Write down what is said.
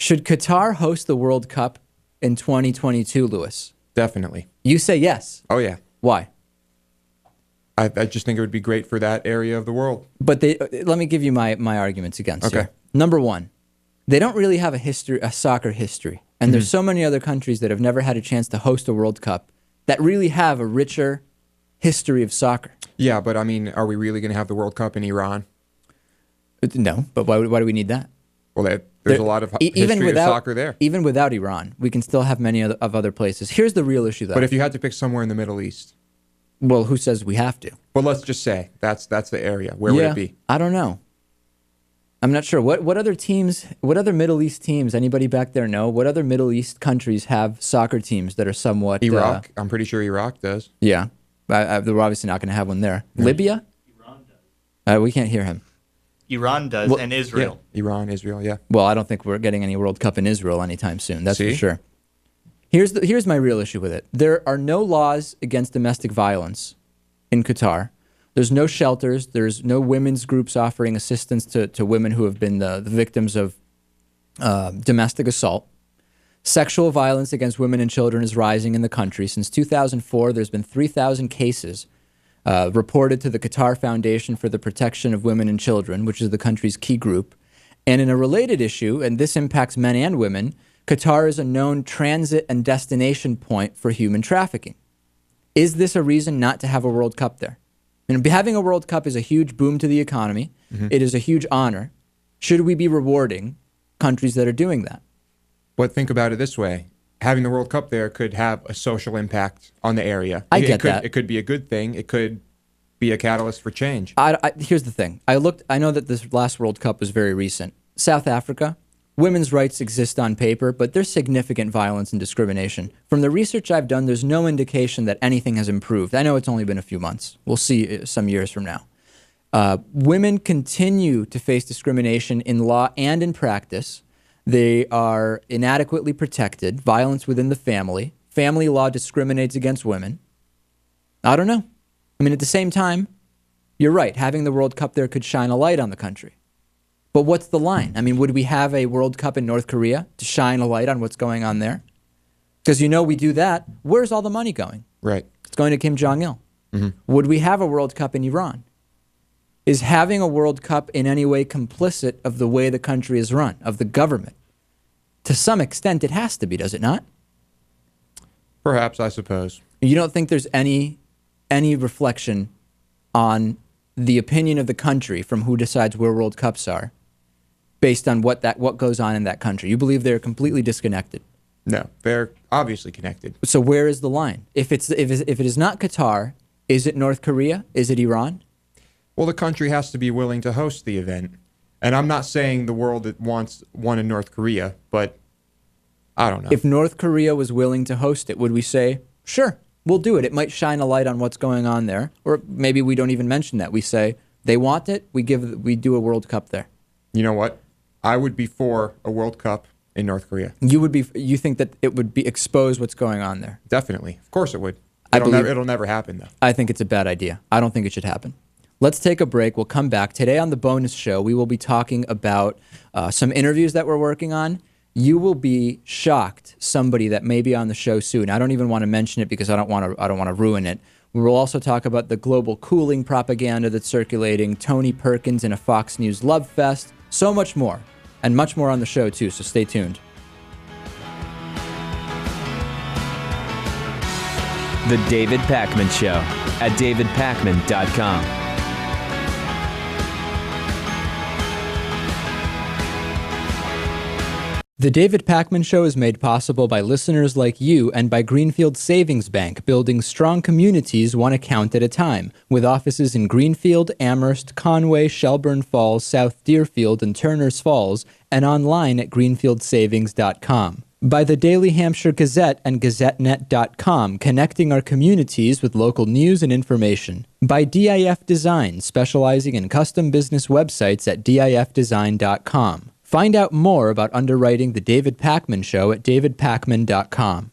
Should Qatar host the World Cup in 2022, Lewis? Definitely. You say yes. Oh, yeah. Why? I just think it would be great for that area of the world. But let me give you my arguments against Okay. you. Number one, they don't really have a soccer history. And there's so many other countries that have never had a chance to host a World Cup that really have a richer history of soccer. Yeah, but I mean, are we really going to have the World Cup in Iran? No, but why do we need that? Well, there's a lot of history of soccer there. Even without Iran, we can still have many of other places. Here's the real issue, though. But if you had to pick somewhere in the Middle East. Well, who says we have to? Well, let's just say that's the area. Where would it be? I don't know. I'm not sure. What other teams, what other Middle East teams, anybody back there know? What other Middle East countries have soccer teams that are somewhat... Iraq. I'm pretty sure Iraq does. Yeah. We're obviously not going to have one there. Yeah. Libya? Iran does. We can't hear him. Iran does, and Israel. Yeah. Iran, Israel, yeah. Well, I don't think we're getting any World Cup in Israel anytime soon. That's for sure. Here's my real issue with it. There are no laws against domestic violence in Qatar. There's no shelters. There's no women's groups offering assistance to women who have been the victims of domestic assault. Sexual violence against women and children is rising in the country. Since 2004, there's been 3,000 cases reported to the Qatar Foundation for the Protection of Women and Children, which is the country's key group. And in a related issue, and this impacts men and women, Qatar is a known transit and destination point for human trafficking. Is this a reason not to have a World Cup there? And having a World Cup is a huge boom to the economy. Mm-hmm. It is a huge honor. Should we be rewarding countries that are doing that? But think about it this way. Having the World Cup there could have a social impact on the area. I get that. It could be a good thing. It could be a catalyst for change. Here's the thing. I know that this last World Cup was very recent. South Africa, women's rights exist on paper, but there's significant violence and discrimination. From the research I've done, there's no indication that anything has improved. I know it's only been a few months. We'll see some years from now. Women continue to face discrimination in law and in practice. They are inadequately protected, violence within the family. Family law discriminates against women. I don't know. I mean, at the same time, you're right. Having the World Cup there could shine a light on the country. But what's the line? I mean, would we have a World Cup in North Korea to shine a light on what's going on there? Because we do that. Where's all the money going? Right. It's going to Kim Jong-il. Mm-hmm. Would we have a World Cup in Iran? Is having a World Cup in any way complicit of the way the country is run, of the government? To some extent, it has to be, does it not? Perhaps, I suppose. You don't think there's any reflection on the opinion of the country from who decides where World Cups are based on what goes on in that country? You believe they're completely disconnected? No, they're obviously connected. So where is the line? If it is not Qatar, is it North Korea? Is it Iran? Well, the country has to be willing to host the event. And I'm not saying the world wants one in North Korea, but I don't know. If North Korea was willing to host it, would we say, sure, we'll do it? It might shine a light on what's going on there. Or maybe we don't even mention that. We say, they want it, we do a World Cup there. You know what? I would be for a World Cup in North Korea. You think that it would be expose what's going on there? Definitely. Of course it would. It'll never happen, though. I think it's a bad idea. I don't think it should happen. Let's take a break. We'll come back. Today on the bonus show, we will be talking about some interviews that we're working on. You will be shocked, somebody that may be on the show soon. I don't even want to mention it because I don't want to ruin it. We will also talk about the global cooling propaganda that's circulating, Tony Perkins in a Fox News love fest, so much more, and much more on the show too, so stay tuned. The David Pakman Show at davidpakman.com. The David Pakman Show is made possible by listeners like you and by Greenfield Savings Bank, building strong communities one account at a time, with offices in Greenfield, Amherst, Conway, Shelburne Falls, South Deerfield, and Turners Falls, and online at greenfieldsavings.com. By the Daily Hampshire Gazette and GazetteNet.com, connecting our communities with local news and information. By DIF Design, specializing in custom business websites at difdesign.com. Find out more about underwriting The David Pakman Show at davidpakman.com.